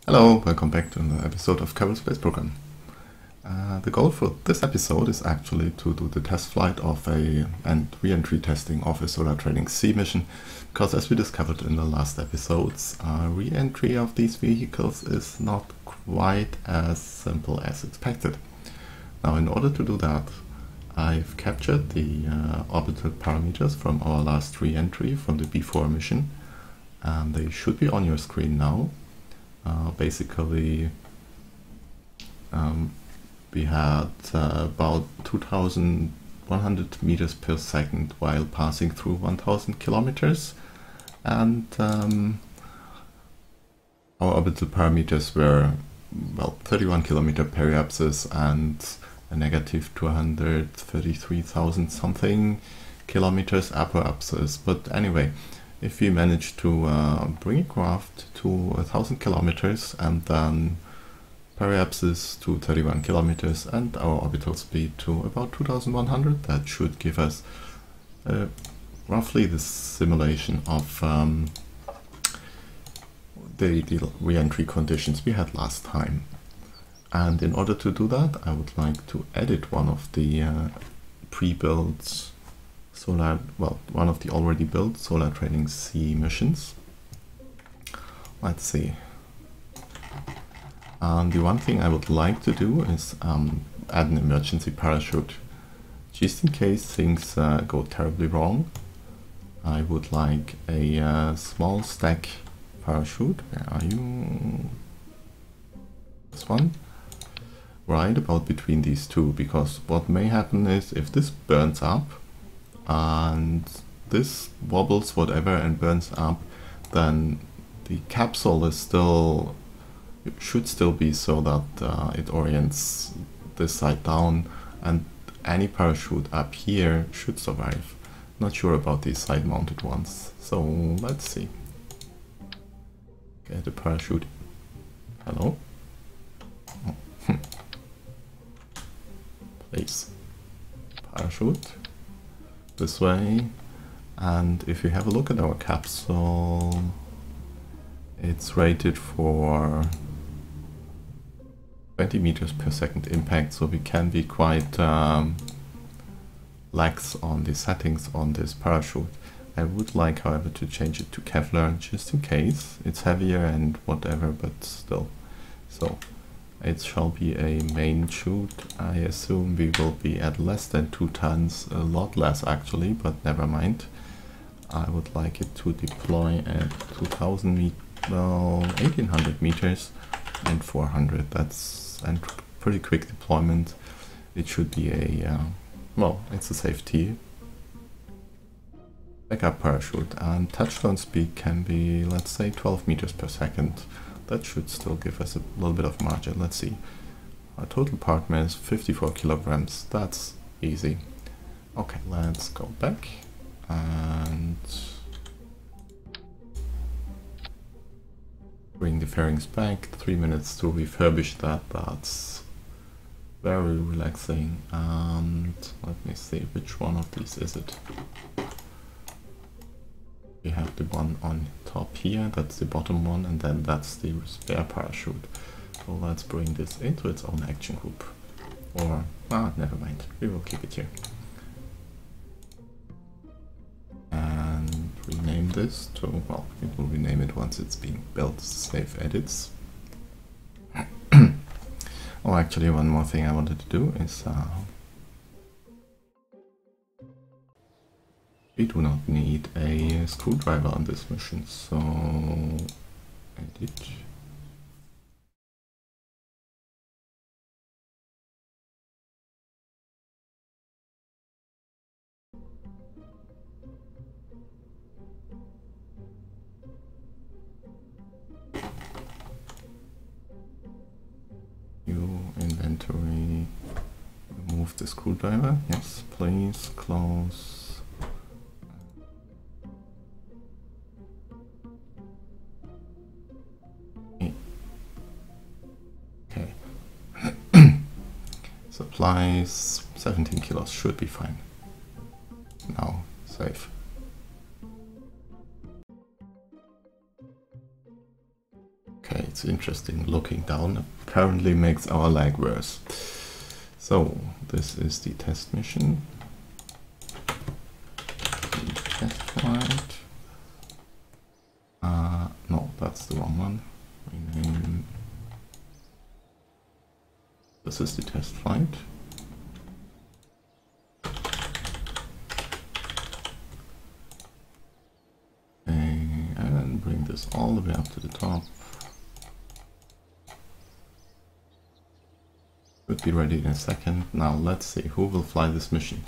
Hello, welcome back to another episode of Kerbal Space Program. The goal for this episode is actually to do the test flight of and re-entry testing of a Solar Training C mission, because as we discovered in the last episodes, re-entry of these vehicles is not quite as simple as expected. Now, in order to do that, I've captured the orbital parameters from our last re-entry from the B4 mission, and they should be on your screen now. Basically, we had about 2,100 meters per second while passing through 1,000 kilometers, and our orbital parameters were, well, 31 kilometer periapsis and a negative 233,000 something kilometers apoapsis. But anyway, if we manage to bring a craft to 1,000 kilometers and then periapsis to 31 kilometers and our orbital speed to about 2,100, that should give us roughly the simulation of the re-entry conditions we had last time. And in order to do that, I would like to edit one of the pre-built one of the already built Solar Training C missions. Let's see. The one thing I would like to do is add an emergency parachute. Just in case things go terribly wrong, I would like a small stack parachute. Where are you? This one? Right about between these two, because what may happen is if this burns up, and this wobbles whatever and burns up, then the capsule is should still be so that it orients this side down, and any parachute up here should survive. Not sure about these side mounted ones, so let's see. Get a parachute. Hello? Oh. Place parachute this way, and if you have a look at our capsule, it's rated for 20 meters per second impact, so we can be quite lax on the settings on this parachute. I would like, however, to change it to Kevlar just in case. It's heavier and whatever, but still. So it shall be a main chute. I assume we will be at less than 2 tons, a lot less actually, but never mind. I would like it to deploy at 2,000 meters, well, 1,800 meters and 400. That's a pretty quick deployment. It should be a, well, it's a safety backup parachute, and touchdown speed can be, let's say, 12 meters per second. That should still give us a little bit of margin. Let's see. Our total part mass 54 kilograms. That's easy. Okay, let's go back and bring the fairings back. 3 minutes to refurbish that. That's very relaxing. And let me see, which one of these is it? We have the one on top here, that's the bottom one, and then that's the spare parachute. So let's bring this into its own action group. Or, never mind, we will keep it here. And rename this to, well, we will rename it once it's being built. Save edits. Oh, actually, one more thing I wanted to do is we do not need a screwdriver on this mission, so edit. New inventory. Remove the screwdriver. Yes, please. Close. Supplies 17 kilos should be fine. Now save. Okay, it's interesting. Looking down apparently makes our lag worse. So this is the test mission. The test flight. No, that's the wrong one. Rename. This is the test flight. And bring this all the way up to the top. Should be ready in a second. Now let's see who will fly this mission.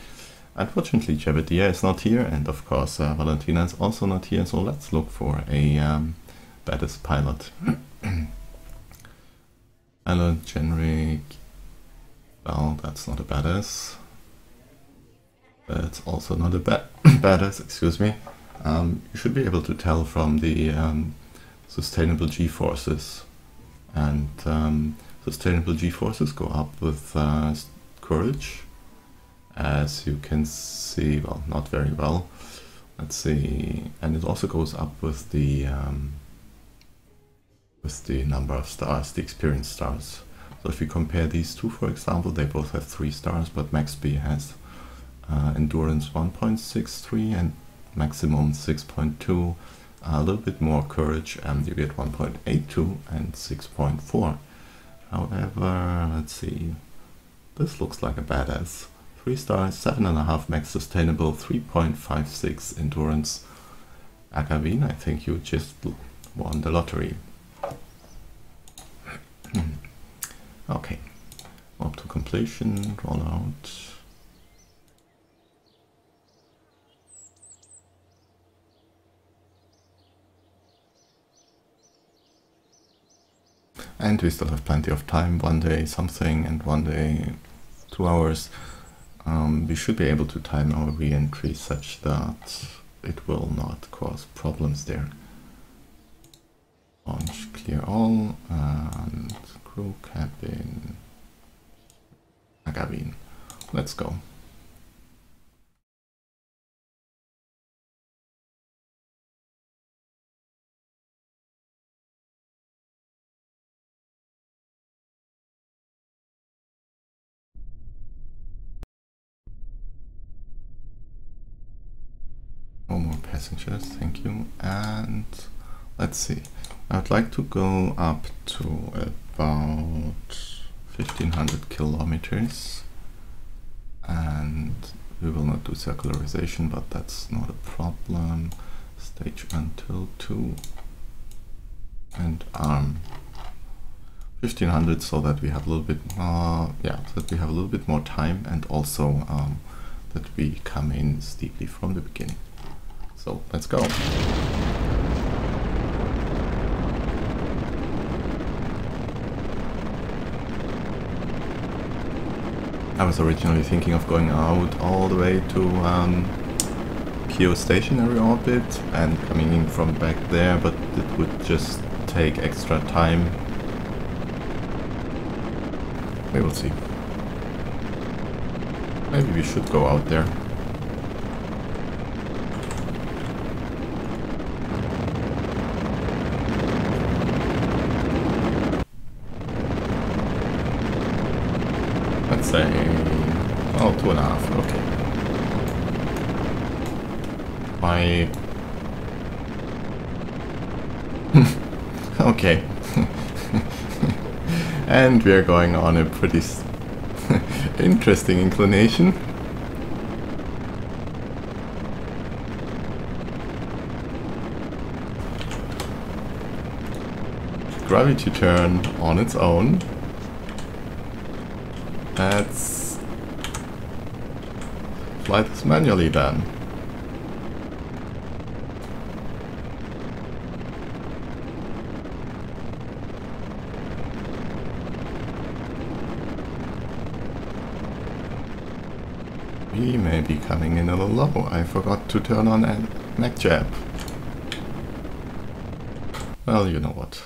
Unfortunately, Jebediah is not here, and of course Valentina is also not here, so let's look for a badass pilot. Pilot, generic. Well, that's not a badass. That's also not a badass, excuse me. You should be able to tell from the sustainable G-forces. And sustainable G-forces go up with courage. As you can see, well, not very well. Let's see, and it also goes up with the number of stars, the experience stars. So if you compare these two, for example, they both have 3 stars, but Max B has endurance 1.63 and maximum 6.2. A little bit more courage, and you get 1.82 and 6.4. However, let's see, this looks like a badass. 3 stars, 7.5 max sustainable, 3.56 endurance. Agavine, I think you just won the lottery. Okay, up to completion, roll out. And we still have plenty of time, 1 day something and 1 day 2 hours. We should be able to time our re-entry such that it will not cause problems there. Launch, clear all, and crew cabin, Agavine. Let's go. No more passengers, thank you. And let's see. I'd like to go up to about 1500 kilometers, and we will not do circularization, but that's not a problem. Stage until 2 and arm 1500, so that we have a little bit more time, and also that we come in steeply from the beginning. So let's go. I was originally thinking of going out all the way to geostationary orbit and coming in from back there, but it would just take extra time. We will see. Maybe we should go out there. Let's say, oh, 2.5, okay. Why? Okay. And we are going on a pretty interesting inclination. Gravity turn on its own. Let's fly this manually then. We may be coming in a little low. I forgot to turn on a Mac jab. Well, you know what.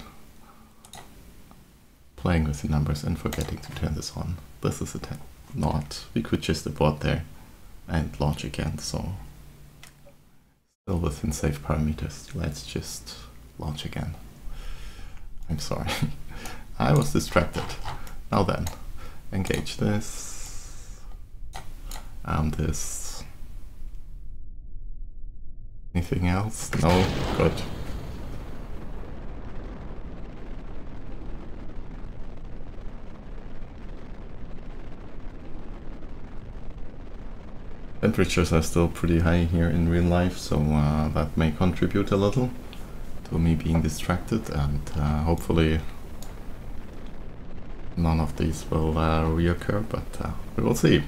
Playing with the numbers and forgetting to turn this on. This is a not. We could just abort there and launch again, so still within safe parameters. Let's just launch again. I'm sorry. I was distracted. Now then, engage this and this. Anything else? No? Good. Temperatures are still pretty high here in real life, so that may contribute a little to me being distracted, and hopefully none of these will reoccur, but we will see.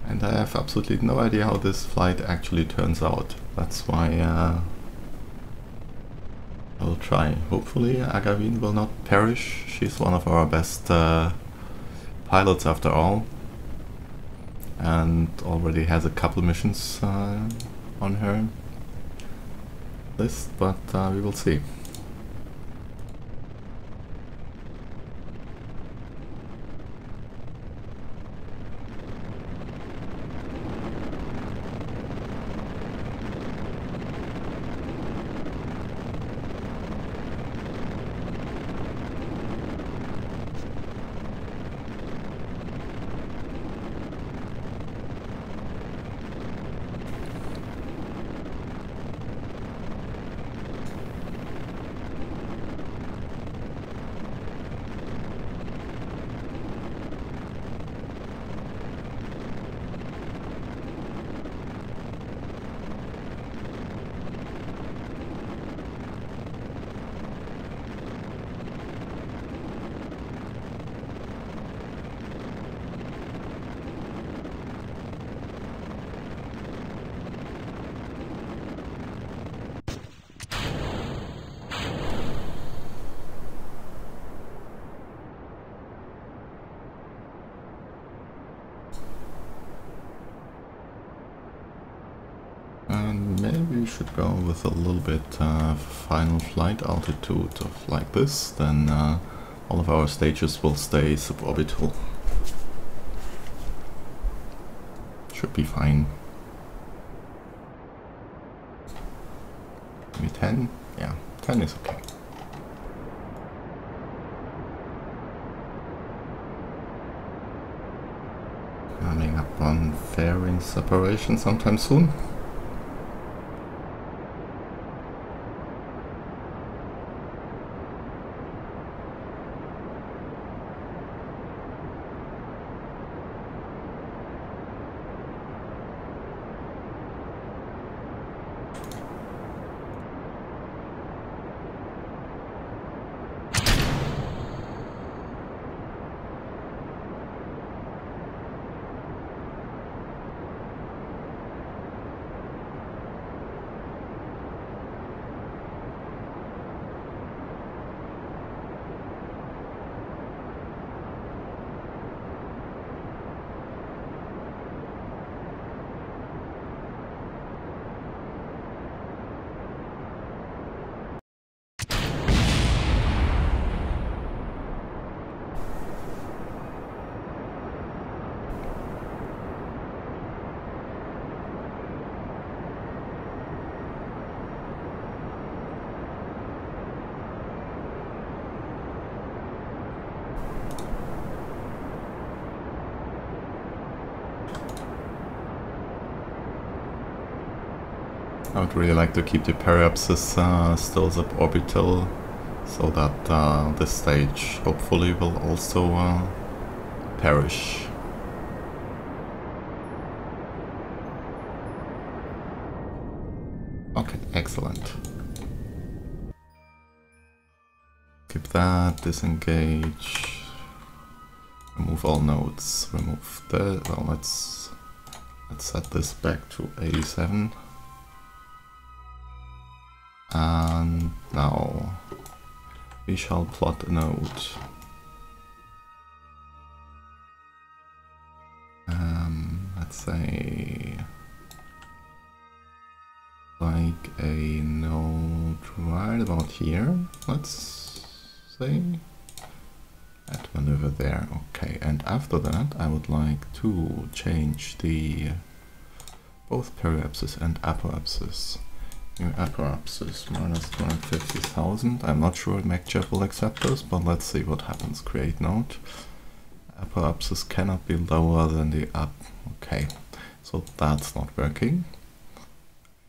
And I have absolutely no idea how this flight actually turns out. That's why I'll try. Hopefully Agavine will not perish. She's one of our best pilots after all, and already has a couple missions on her list, but we will see. And maybe we should go with a little bit final flight altitude of like this, then all of our stages will stay suborbital. Should be fine. Maybe 10? Yeah, 10 is okay. Coming up on fairing separation sometime soon. I would really like to keep the periapsis still suborbital, so that this stage hopefully will also perish. Okay, excellent. Keep that, disengage, remove all nodes, remove the, well, let's set this back to 87. And now we shall plot a node. Let's say like a node right about here, let's say. Add one over there, okay. And after that I would like to change the both periapsis and apoapsis New apoapsis minus 250,000. I'm not sure MacChap will accept this, but let's see what happens. Create node. Apoapsis cannot be lower than the up. Okay, so that's not working.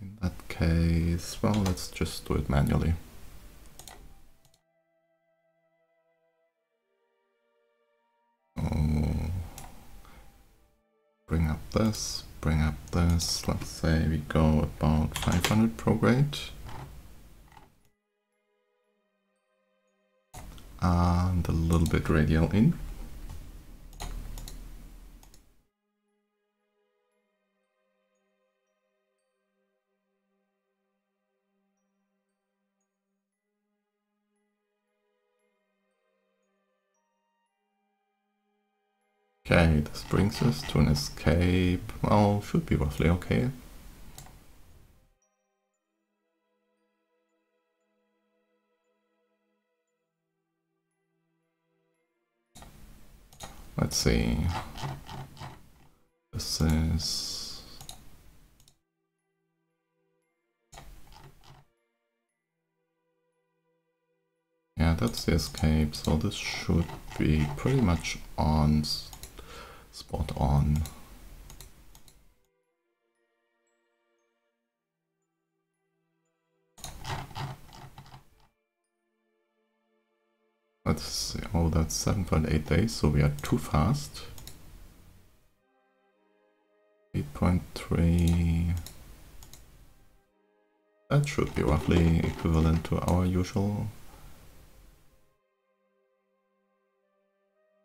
In that case, well, let's just do it manually. Oh. Bring up this, bring up this. Let's say we go about 500 prograde. And a little bit radial in. Okay, this brings us to an escape. Well, should be roughly okay. Let's see. This is... yeah, that's the escape, so this should be pretty much on, spot on. Let's see, oh, that's 7.8 days, so we are too fast. 8.3. That should be roughly equivalent to our usual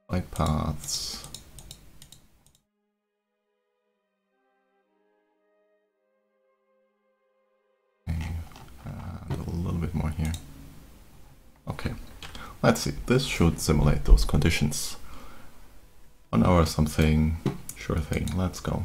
flight paths. Okay, and a little bit more here. Okay. Let's see, this should simulate those conditions. 1 hour something, sure thing, let's go.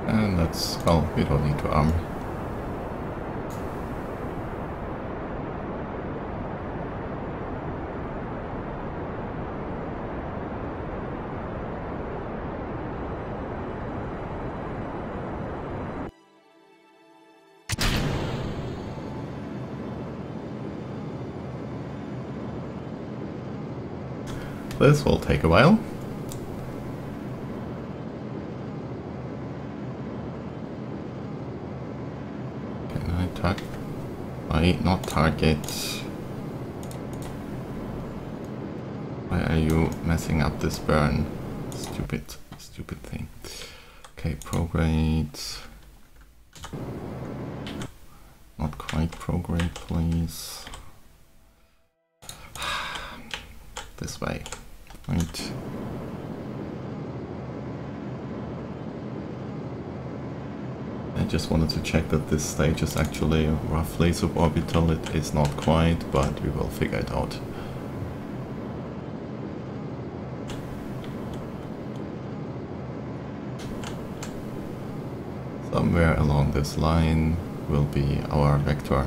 And that's, well, we don't need to arm. This will take a while. Not target. Why are you messing up this burn? Stupid thing. Okay, prograde. Not quite prograde, please. This way. Right. I just wanted to check that this stage is actually roughly suborbital. It is not quite, but we will figure it out. Somewhere along this line will be our vector.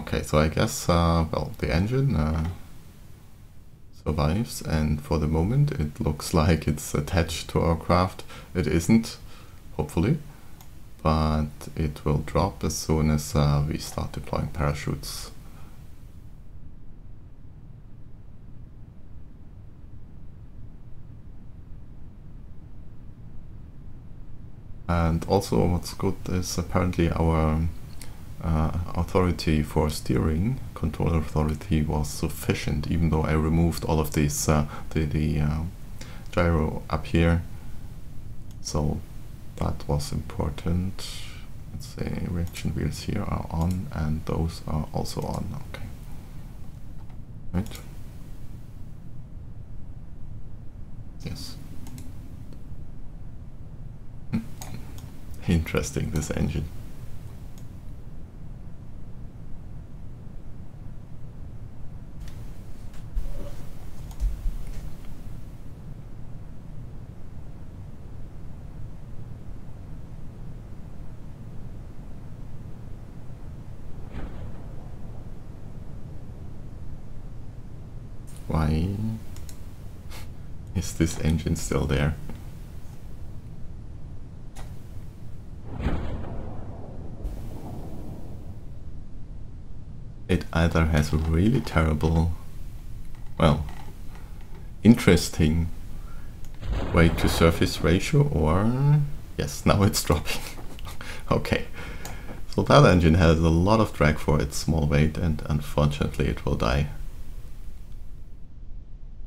Okay, so I guess, well, the engine survives, and for the moment it looks like it's attached to our craft. It isn't, hopefully, but it will drop as soon as we start deploying parachutes. And also what's good is apparently our authority for steering, control authority, was sufficient, even though I removed all of these, the gyro up here. So that was important. Let's say reaction wheels here are on, and those are also on. Okay. Right. Yes. Interesting, this engine. Why is this engine still there? It either has a really terrible, well, interesting weight to surface ratio, or yes, now it's dropping. Okay, so that engine has a lot of drag for its small weight, and unfortunately it will die.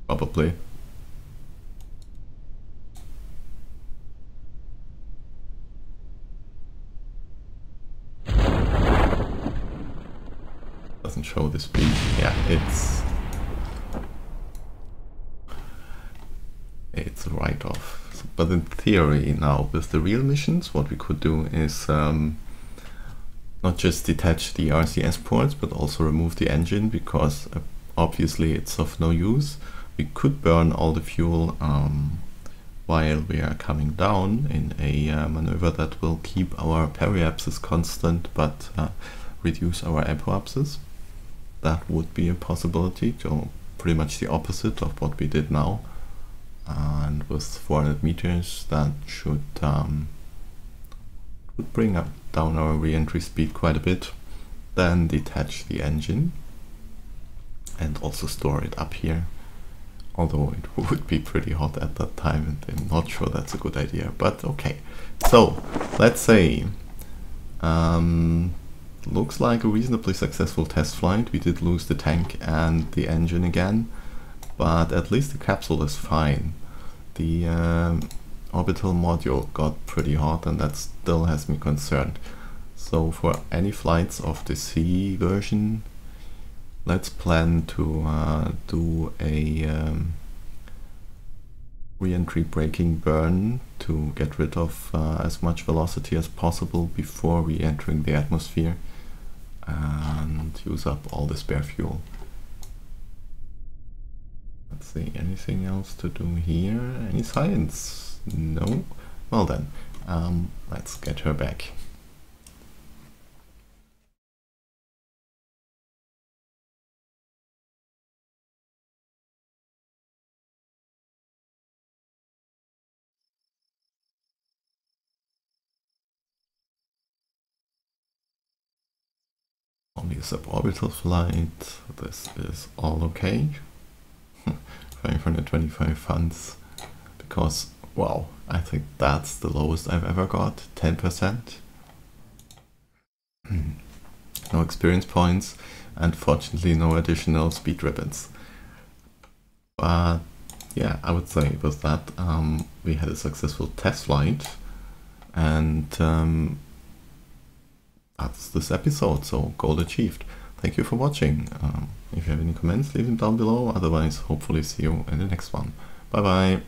Probably. Doesn't show the speed. Yeah, it's a write-off. But in theory now, with the real missions, what we could do is not just detach the RCS ports, but also remove the engine, because obviously it's of no use. We could burn all the fuel while we are coming down in a maneuver that will keep our periapsis constant, but reduce our apoapsis. That would be a possibility, so pretty much the opposite of what we did now. And with 400 meters, that should bring down our re-entry speed quite a bit. Then detach the engine and also store it up here. Although it would be pretty hot at that time, and I'm not sure that's a good idea, but okay. So, let's say, looks like a reasonably successful test flight. We did lose the tank and the engine again, but at least the capsule is fine. The orbital module got pretty hot, and that still has me concerned. So for any flights of the C version, let's plan to do a re-entry braking burn to get rid of as much velocity as possible before re-entering the atmosphere, and use up all the spare fuel. Let's see, anything else to do here? Any science? No? Well then, let's get her back. Only a suborbital flight. This is all okay. 525 funds, because wow, I think that's the lowest I've ever got. 10%. No experience points, and fortunately no additional speed ribbons. But yeah, I would say with that we had a successful test flight, and that's this episode, so goal achieved. Thank you for watching. If you have any comments, leave them down below. Otherwise, hopefully see you in the next one. Bye bye.